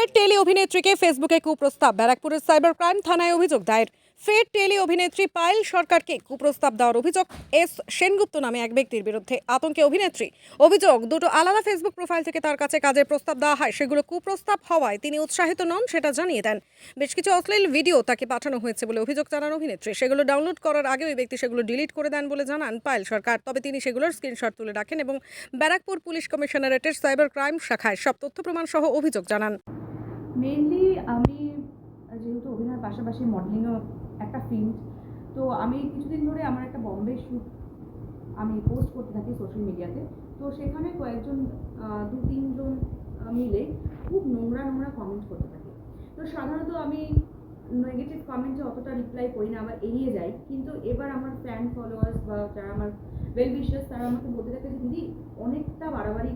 ফের টেলি অভিনেত্রীকে ফেসবুকে কুপ্রস্তাব। ব্যারাকপুরের সাইবার ক্রাইম থানায় অভিযোগ দায়ের। ফের টেলি অভিনেত্রী পায়েল সরকারকে কুপ্রস্তাব দেওয়ার অভিযোগ এস সেনগুপ্ত নামে এক ব্যক্তির বিরুদ্ধে। আতঙ্কে অভিনেত্রী। অভিযোগ, দুটো আলাদা ফেসবুক প্রোফাইল থেকে তার কাছে কাজের প্রস্তাব দেওয়া হয়, সেগুলো কুপ্রস্তাব হওয়ায় তিনি উৎসাহিত নন সেটা জানিয়ে দেন। বেশ কিছু অশ্লীল ভিডিও তাকে পাঠানো হয়েছে বলে অভিযোগ জানান অভিনেত্রী। সেগুলো ডাউনলোড করার আগে ওই ব্যক্তি সেগুলো ডিলিট করে দেন বলে জানান পায়েল সরকার। তবে তিনি সেগুলোর স্ক্রিনশট তুলে রাখেন এবং ব্যারাকপুর পুলিশ কমিশনারেটের সাইবার ক্রাইম শাখায় সব তথ্য প্রমাণ সহ অভিযোগ জানান। মেইনলি আমি যেহেতু অভিনয়ের পাশাপাশি মডেলিংও একটা ফিল্ড, তো আমি কিছুদিন ধরে আমার একটা বম্বে শ্যুট আমি পোস্ট করতে থাকি সোশ্যাল মিডিয়াতে। তো সেখানে কয়েকজন 2-3 জন মিলে খুব নোংরা কমেন্ট করতে থাকে। তো সাধারণত আমি নেগেটিভ কমেন্টে অতটা রিপ্লাই করি না, আবার এড়িয়ে যাই। কিন্তু এবার আমার ফ্যান ফলোয়ার্স বা যারা আমার ওয়েল উইশার্স তারা আমাকে বলতে থাকে যে দিদি অনেকটা বাড়াবাড়ি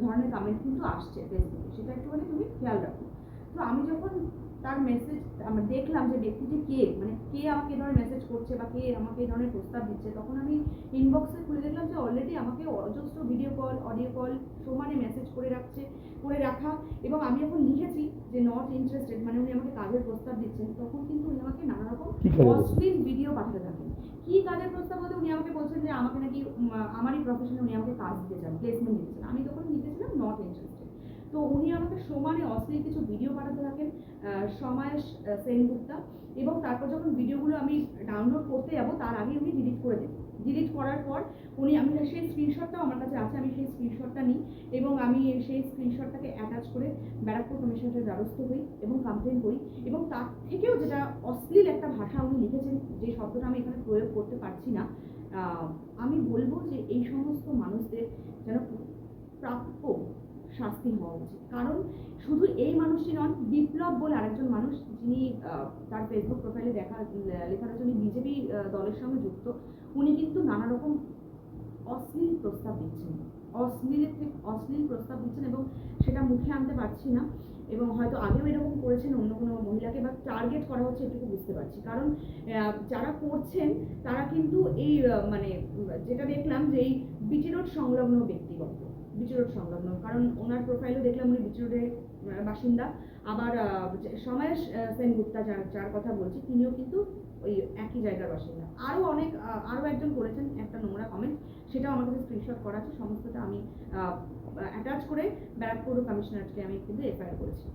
ধরনের কমেন্ট কিন্তু আসছে ফেসবুকে, সেটা একটুখানি তুমি খেয়াল রাখো। তো আমি যখন তার মেসেজ দেখলাম যে ব্যক্তিটি কে, মানে কে আমাকে এই ধরনের মেসেজ করছে বা কে আমাকে এই ধরনের প্রস্তাব দিচ্ছে, তখন আমি ইনবক্সে খুলে দেখলাম যে অলরেডি আমাকে অজস্র ভিডিও কল, অডিও কল সমানে মেসেজ করে রাখা। এবং আমি যখন লিখেছি যে নট ইন্টারেস্টেড, মানে উনি আমাকে কাজের প্রস্তাব দিচ্ছেন, তখন কিন্তু উনি আমাকে নানা রকম অশ্লীল ভিডিও পাঠাতে থাকেন। কি কাজের প্রস্তাব বলতে উনি আমাকে বলছেন যে আমাকে নাকি আমারই প্রফেশনে উনি আমাকে কাজ দিতে চান, প্লেসমেন্ট দিতে চান। আমি তখন লিখেছিলাম নট ইন্টারেস্টেড। তো উনি আমাকে সমানে অশ্লীল কিছু ভিডিও পাঠাতে থাকেন, সমায়েশ সেনগুপ্তা। এবং তারপর যখন ভিডিওগুলো আমি ডাউনলোড করতে যাবো তার আগে উনি ডিলিট করে দেন। ডিলিট করার পর আমি সেই স্ক্রিনশটটাও আমার কাছে আছে, আমি সেই স্ক্রিনশটটা নিই এবং আমি সেই স্ক্রিনশটটাকে অ্যাটাচ করে ব্যারাকপুর কমিশনারের দ্বারস্থ হই এবং কমপ্লেন করি। এবং তার থেকেও যেটা অশ্লীল একটা ভাষা উনি লিখেছেন, যে শব্দটা আমি এখানে প্রয়োগ করতে পারছি না, আমি বলবো যে এই সমস্ত মানুষদের যেন প্রাপ্য শাস্তি হওয়া উচিত। কারণ শুধু এই মানুষটি নন, বিপ্লব বলে আরেকজন মানুষ, যিনি তার ফেসবুক প্রোফাইলে লেখা রয়েছে উনি বিজেপি দলের সঙ্গে যুক্ত। উনি কিন্তু নানা রকম অশ্লীল প্রস্তাব দিচ্ছেন, অশ্লীল প্রস্তাব দিচ্ছেন এবং সেটা মুখে আনতে পারছি না। এবং হয়তো আগেও এরকম করেছেন অন্য কোনো মহিলাকে, বা টার্গেট করা হচ্ছে এটুকু বুঝতে পারছি। কারণ যারা করছেন তারা কিন্তু এই মানে যেটা দেখলাম যে এই বিটি রোড সংলগ্ন ব্যক্তিগত, বিটি রোড সংলগ্ন, কারণ ওনার প্রোফাইলও দেখলাম উনি বিটি রোডের বাসিন্দা। আবার সমায়েশ সেনগুপ্তা যার কথা বলছি, তিনিও কিন্তু ওই একই জায়গার বাসিন্দা। আরও একজন করেছেন একটা নোংরা কমেন্ট, সেটাও আমার কাছে স্ক্রিনশট করা আছে। সমস্তটা আমি অ্যাটাচ করে ব্যারাকপুর কমিশনারকে আমি কিন্তু এফআইআর করেছি।